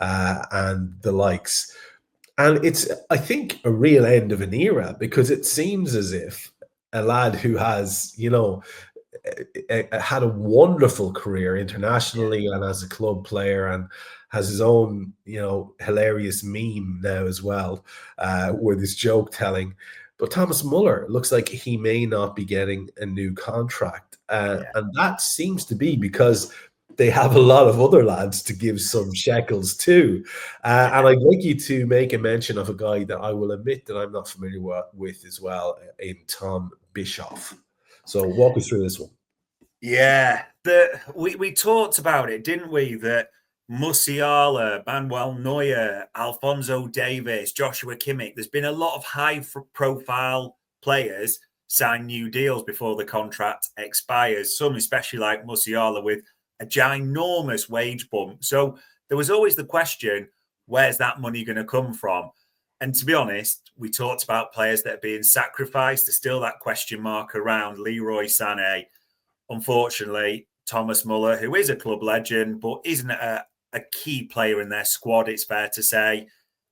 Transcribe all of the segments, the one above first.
and the likes. And it's, I think, a real end of an era, because it seems as if a lad who has, had a wonderful career internationally and as a club player, and has his own, hilarious meme now as well, with his joke telling. But Thomas Muller looks like he may not be getting a new contract. And that seems to be because they have a lot of other lads to give some shekels to. And I'd like you to make a mention of a guy that I will admit that I'm not familiar with as well, in Tom Bishoff. So walk us through this one. Yeah, we talked about it, didn't we? That Musiala, Manuel Neuer, Alphonso Davies, Joshua Kimmich, there's been a lot of high-profile players sign new deals before the contract expires, some especially like Musiala with a ginormous wage bump. So there was always the question, where's that money going to come from? And to be honest, we talked about players that are being sacrificed. There's still that question mark around Leroy Sané. Unfortunately, Thomas Muller, who is a club legend, but isn't a key player in their squad, it's fair to say,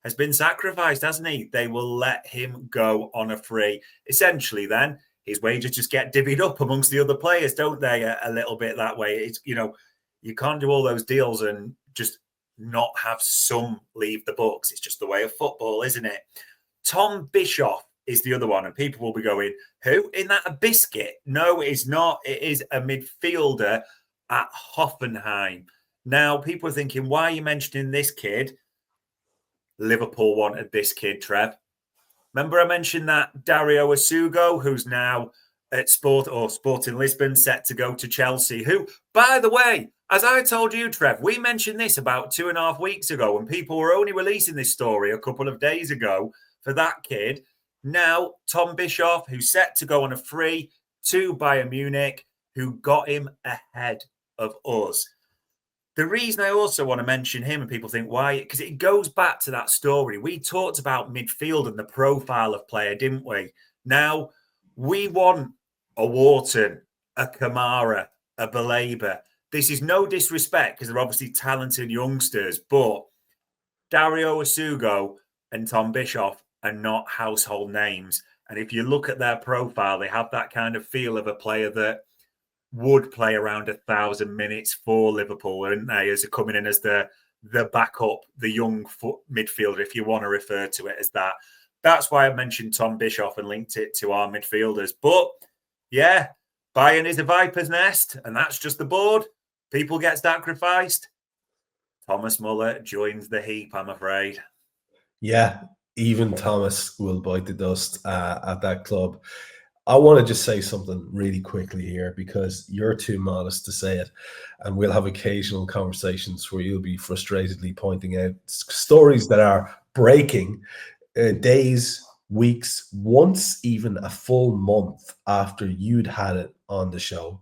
has been sacrificed, hasn't he? They will let him go on a free. Essentially, then, his wages just get divvied up amongst the other players, don't they? A little bit that way. It's, you can't do all those deals and just not have some leave the books. It's just the way of football, isn't it? Tom Bishoff is the other one, and people will be going, who? Isn't that a biscuit? No, it is not. It is a midfielder at Hoffenheim. Now, people are thinking, why are you mentioning this kid? Liverpool wanted this kid, Trev. Remember I mentioned that Dario Asugo, who's now at Sporting Lisbon, set to go to Chelsea, who, by the way, as I told you, Trev, we mentioned this about 2.5 weeks ago, and people were only releasing this story a couple of days ago for that kid. Now, Tom Bishoff, who's set to go on a free to Bayern Munich, who got him ahead of us. The reason I also want to mention him, and people think, why? Because it goes back to that story. We talked about midfield and the profile of player, didn't we? Now, we want a Wharton, a Kamara, a Baleba. This is no disrespect, because they're obviously talented youngsters, but Dario Asugo and Tom Bishoff are not household names. And if you look at their profile, they have that kind of feel of a player that would play around 1,000 minutes for Liverpool, wouldn't they, as coming in as the backup, the young midfielder, if you want to refer to it as that. That's why I mentioned Tom Bishoff and linked it to our midfielders. But yeah, Bayern is a viper's nest, and that's just the board. People get sacrificed. Thomas Muller joins the heap, I'm afraid. Yeah, even Thomas will bite the dust at that club. I want to just say something really quickly here, because you're too modest to say it, and we'll have occasional conversations where you'll be frustratedly pointing out stories that are breaking days, weeks, once even a full month after you'd had it on the show.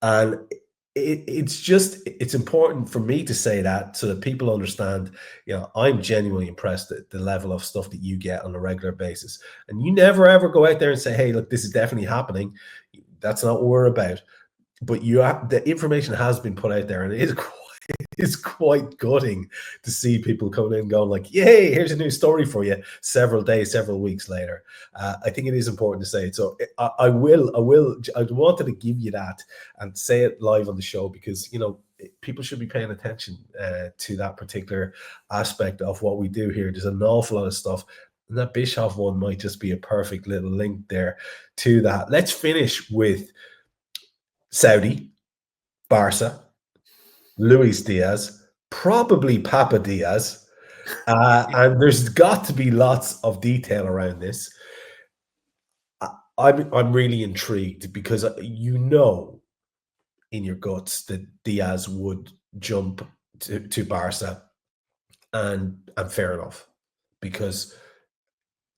And it's important for me to say that, so that people understand, I'm genuinely impressed at the level of stuff that you get on a regular basis. And you never ever go out there and say, hey, look, this is definitely happening. That's not what we're about. But the information has been put out there, and it's quite gutting to see people coming in going like, yay, here's a new story for you several days, several weeks later. I think it is important to say it. So I wanted to give you that and say it live on the show, because, people should be paying attention to that particular aspect of what we do here. There's an awful lot of stuff, and that Bischoff one might just be a perfect little link there to that. Let's finish with Saudi, Barca, Luis Diaz, probably Papa Diaz, and there's got to be lots of detail around this. I'm really intrigued, because in your guts that Diaz would jump to Barca, and fair enough, because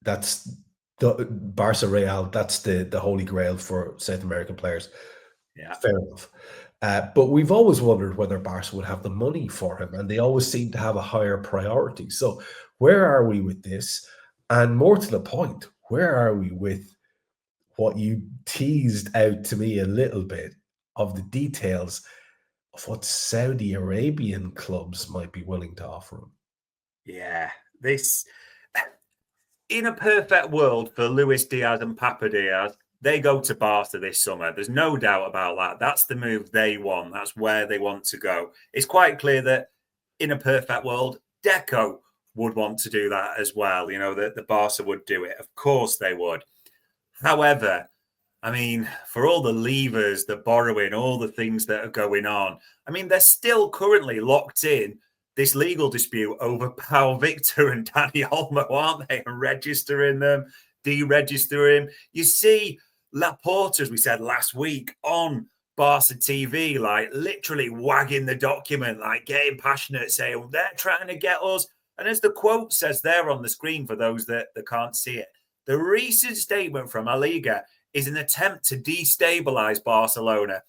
that's the Barca Real. That's the holy grail for South American players. Yeah, fair enough. But we've always wondered whether Barca would have the money for him, and they always seem to have a higher priority. So where are we with this? And more to the point, where are we with what you teased out to me a little bit of the details of what Saudi Arabian clubs might be willing to offer him. Yeah, this in a perfect world for Luis Diaz and Papa Diaz, they go to Barca this summer. There's no doubt about that. That's the move they want. That's where they want to go. It's quite clear that in a perfect world, Deco would want to do that as well. You know, that the Barca would do it. Of course they would. However, I mean, for all the levers, the borrowing, all the things that are going on, I mean, they're still currently locked in this legal dispute over Pau Victor and Danny Olmo, aren't they? And registering them, deregistering. You see Laporta, as we said last week, on Barca TV, like literally wagging the document, like getting passionate, saying, well, they're trying to get us. And as the quote says there on the screen for those that can't see it, the recent statement from La Liga is an attempt to destabilize Barcelona.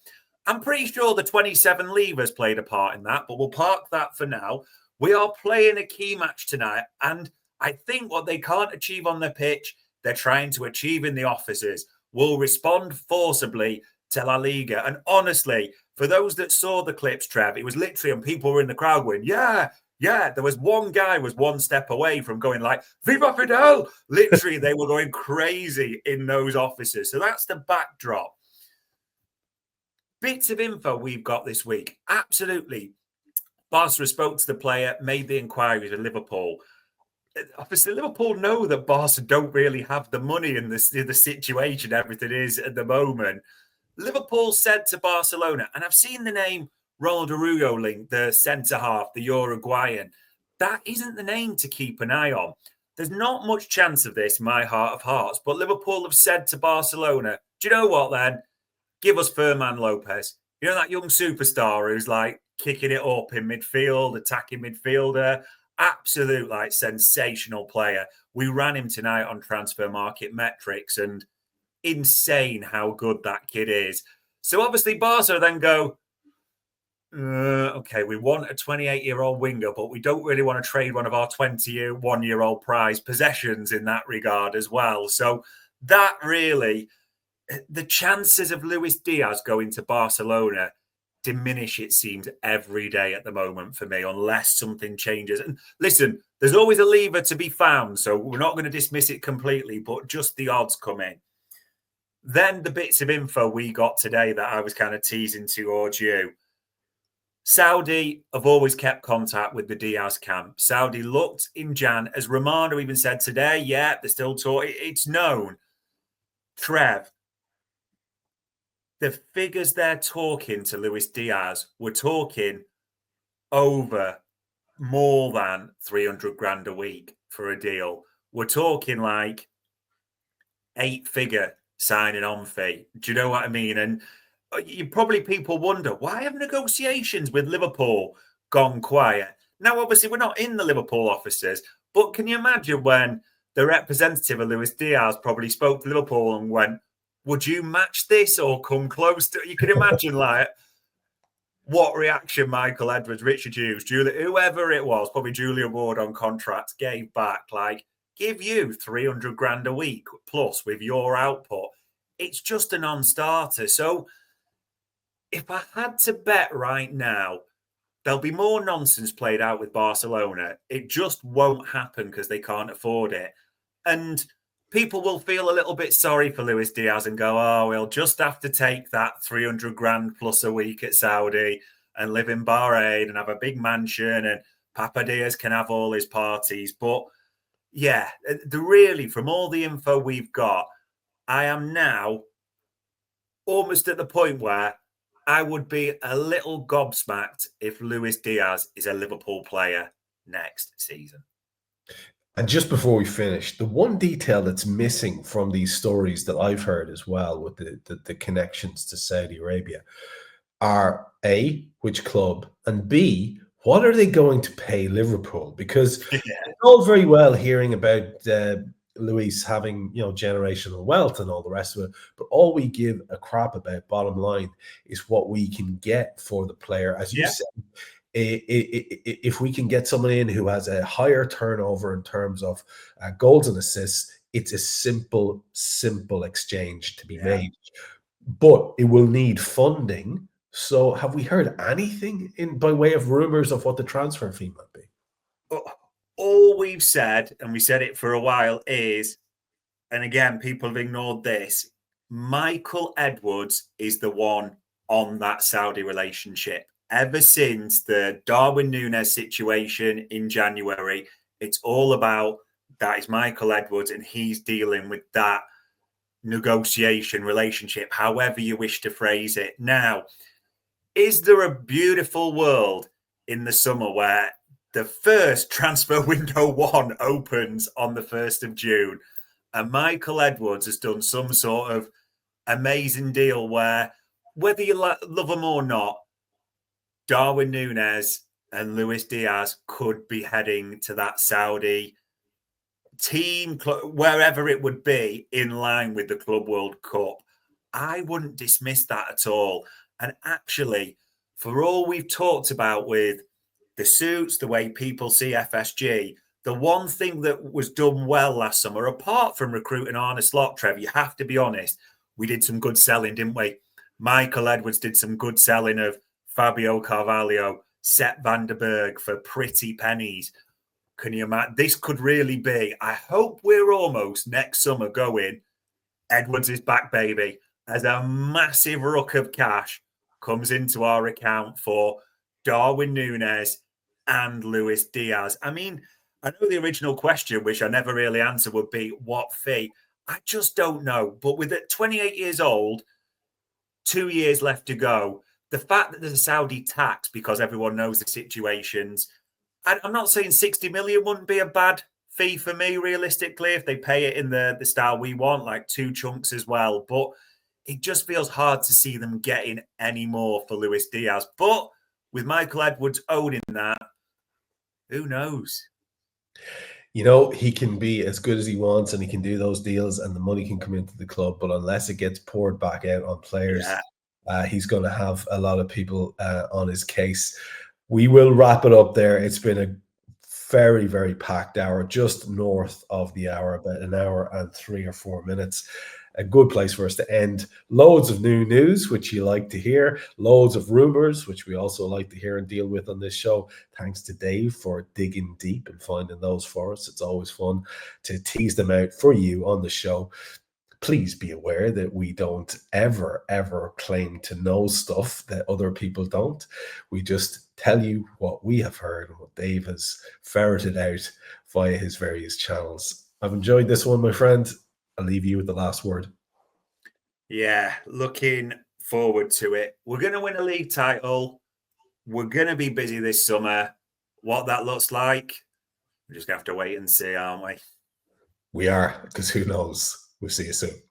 I'm pretty sure the 27 levers played a part in that, but we'll park that for now. We are playing a key match tonight, and I think what they can't achieve on the pitch, they're trying to achieve in the offices. We'll respond forcibly to La Liga. And honestly, for those that saw the clips, Trev, it was literally, and people were in the crowd going, yeah, there was one guy was one step away from going like, Viva Fidel! Literally, they were going crazy in those offices. So that's the backdrop. Bits of info we've got this week. Absolutely. Barca spoke to the player, made the inquiry to Liverpool. Obviously, Liverpool know that Barca don't really have the money in the situation everything is at the moment. Liverpool said to Barcelona, and I've seen the name Ronald Araujo linked, the centre-half, the Uruguayan. That isn't the name to keep an eye on. There's not much chance of this, my heart of hearts, but Liverpool have said to Barcelona, do you know what then? Give us Ferman Lopez. You know that young superstar who's like kicking it up in midfield, attacking midfielder. Absolute like sensational player. We ran him tonight on Transfer Market Metrics and insane how good that kid is. So obviously Barca then go, okay, we want a 28-year-old winger, but we don't really want to trade one of our 21-year-old prize possessions in that regard as well. So that really, the chances of Luis Diaz going to Barcelona diminish, it seems, every day at the moment for me, unless something changes. And listen, there's always a lever to be found, so we're not going to dismiss it completely, but just the odds come in. Then the bits of info we got today that I was kind of teasing towards you. Saudi have always kept contact with the Diaz camp. Saudi looked in Jan, as Romano even said today, yeah, they're still talking. It's known. Trev, the figures they're talking to Luis Diaz, we're talking over more than 300 grand a week for a deal. We're talking like 8-figure signing on fee. Do you know what I mean? And people wonder, why have negotiations with Liverpool gone quiet? Now, obviously, we're not in the Liverpool offices, but can you imagine when the representative of Luis Diaz probably spoke to Liverpool and went, would you match this or come close to it? You can imagine like what reaction Michael Edwards, Richard Hughes, whoever it was, probably Julia Ward on contract, gave back, like, give you 300 grand a week plus with your output. It's just a non-starter. So if I had to bet right now, there'll be more nonsense played out with Barcelona. It just won't happen because they can't afford it. And people will feel a little bit sorry for Luis Diaz and go, oh, we'll just have to take that 300 grand plus a week at Saudi and live in Bahrain and have a big mansion and Papa Diaz can have all his parties. But yeah, really, from all the info we've got, I am now almost at the point where I would be a little gobsmacked if Luis Diaz is a Liverpool player next season. And just before we finish, the one detail that's missing from these stories that I've heard as well with the connections to Saudi Arabia are A, which club, and B, what are they going to pay Liverpool? Because it's all very well hearing about Luis having, generational wealth and all the rest of it, but all we give a crap about, bottom line, is what we can get for the player. As you said, if we can get someone in who has a higher turnover in terms of goals and assists, it's a simple exchange to be made. But it will need funding So have we heard anything by way of rumours of what the transfer fee might be? All we've said, and we said it for a while, is, and again, people have ignored this, Michael Edwards is the one on that Saudi relationship. Ever since the Darwin Núñez situation in January, it's all about that is Michael Edwards, and he's dealing with that negotiation relationship, however you wish to phrase it. Now, is there a beautiful world in the summer where the first transfer window one opens on the 1st of June and Michael Edwards has done some sort of amazing deal where, whether you love him or not, Darwin Núñez and Luis Diaz could be heading to that Saudi team, wherever it would be, in line with the Club World Cup? I wouldn't dismiss that at all. And actually, for all we've talked about with the suits, the way people see FSG, the one thing that was done well last summer, apart from recruiting Arne Slot, Trev, you have to be honest, we did some good selling, didn't we? Michael Edwards did some good selling of Fabio Carvalho, Sepp van der Berg for pretty pennies. Can you imagine? This could really be. I hope we're almost next summer going, Edwards is back, baby, as a massive ruck of cash comes into our account for Darwin Núñez and Luis Diaz. I mean, I know the original question, which I never really answered, would be what fee? I just don't know. But with it 28 years old, 2 years left to go, the fact that there's a Saudi tax because everyone knows the situations, I'm not saying 60 million wouldn't be a bad fee for me, realistically, if they pay it in the style we want, like 2 chunks as well. But it just feels hard to see them getting any more for Luis Diaz. But with Michael Edwards owning that, who knows? You know, he can be as good as he wants and he can do those deals and the money can come into the club. But unless it gets poured back out on players, he's going to have a lot of people on his case. We will wrap it up there. It's been a very, very packed hour, just north of the hour, about an hour and 3 or 4 minutes. A good place for us to end. Loads of new news, which you like to hear. Loads of rumors, which we also like to hear and deal with on this show. Thanks to Dave for digging deep and finding those for us. It's always fun to tease them out for you on the show. Please be aware that we don't ever, ever claim to know stuff that other people don't. We just tell you what we have heard and what Dave has ferreted out via his various channels. I've enjoyed this one, my friend. I'll leave you with the last word. Yeah, looking forward to it. We're going to win a league title. We're going to be busy this summer. What that looks like, we're just going to have to wait and see, aren't we? We are, because who knows? We'll see you soon.